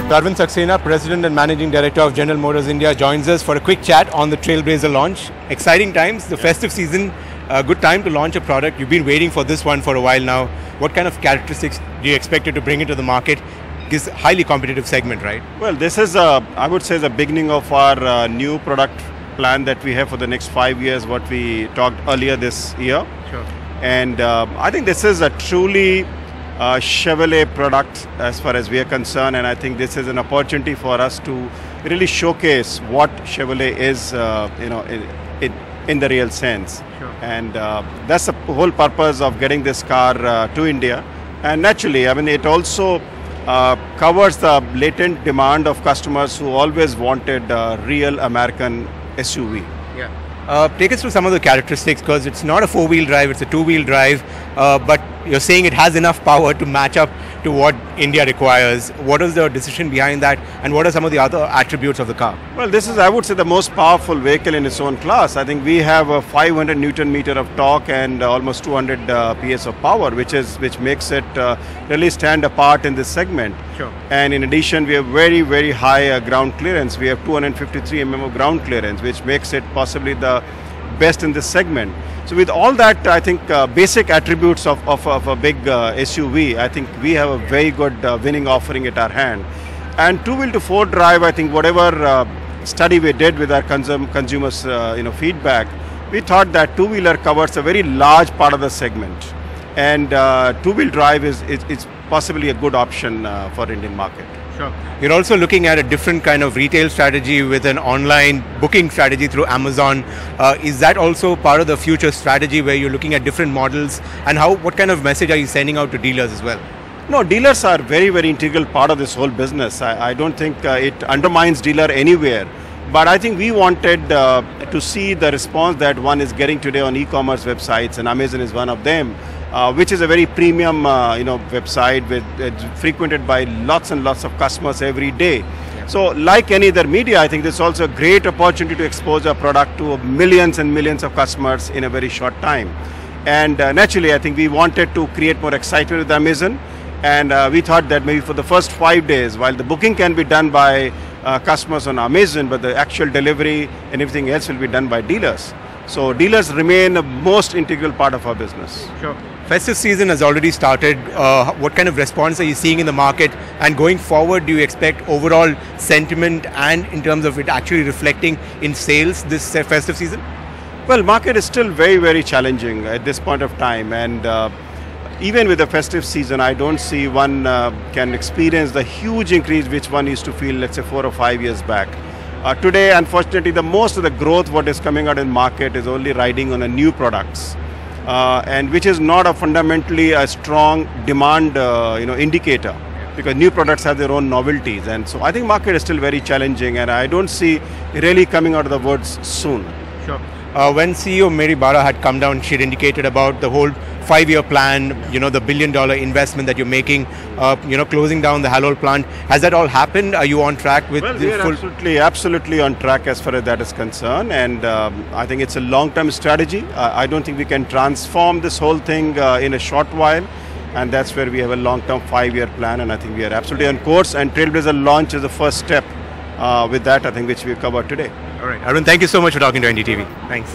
Arvind Saxena, President and Managing Director of General Motors India, joins us for a quick chat on the Trailblazer launch. Exciting times, the festive season, a good time to launch a product. You've been waiting for this one for a while now. What kind of characteristics do you expect it to bring into the market? This highly competitive segment, right? Well, this is, I would say, the beginning of our new product plan that we have for the next 5 years, what we talked earlier this year. Sure. And I think this is a truly Chevrolet product as far as we are concerned, and I think this is an opportunity for us to really showcase what Chevrolet is, in the real sense. Sure. And that's the whole purpose of getting this car to India. And naturally, I mean, it also covers the latent demand of customers who always wanted a real American SUV. Yeah. Take us through some of the characteristics, because it's not a four-wheel drive, it's a two-wheel drive, but you're saying it has enough power to match up to what India requires. What is the decision behind that, and what are some of the other attributes of the car? Well, this is, I would say, the most powerful vehicle in its own class. I think we have a 500 Newton meter of torque and almost 200 PS of power, which makes it really stand apart in this segment. Sure. And in addition, we have very, very high ground clearance. We have 253 mm of ground clearance, which makes it possibly the best in this segment. So with all that, I think basic attributes of a big SUV, I think we have a very good winning offering at our hand. And two-wheel to four drive, I think whatever study we did with our consumers, feedback, we thought that two-wheeler covers a very large part of the segment, and two-wheel drive is possibly a good option for Indian market. Sure. You're also looking at a different kind of retail strategy with an online booking strategy through Amazon. Is that also part of the future strategy where you're looking at different models, and what kind of message are you sending out to dealers as well? No, dealers are very, very integral part of this whole business. I don't think it undermines dealer anywhere. But I think we wanted to see the response that one is getting today on e-commerce websites, and Amazon is one of them, which is a very premium website with frequented by lots and lots of customers every day. Yeah. So like any other media, I think this is also a great opportunity to expose our product to millions and millions of customers in a very short time. And naturally, I think we wanted to create more excitement with Amazon, and we thought that maybe for the first 5 days, while the booking can be done by customers on Amazon, but the actual delivery and everything else will be done by dealers. So dealers remain a most integral part of our business. Sure. Festive season has already started. What kind of response are you seeing in the market? And going forward, do you expect overall sentiment and in terms of it actually reflecting in sales this festive season? Well, market is still very, very challenging at this point of time, and even with the festive season, I don't see one can experience the huge increase which one used to feel, let's say, 4 or 5 years back. Today, unfortunately, the most of the growth what is coming out in market is only riding on a new products, and which is not a fundamentally a strong demand indicator, because new products have their own novelties, and so I think market is still very challenging, and I don't see really coming out of the woods soon. Sure. When CEO Mary Barra had come down, she had indicated about the whole 5-year plan, the $1 billion investment that you're making, closing down the Halol plant. Has that all happened? Are you on track with the full? Absolutely on track as far as that is concerned, and I think it's a long-term strategy. I don't think we can transform this whole thing in a short while, and that's where we have a long-term 5-year plan, and I think we are absolutely on course, and Trailblazer launch is the first step with that, I think, which we covered today. All right, Arun, thank you so much for talking to NDTV. Thanks.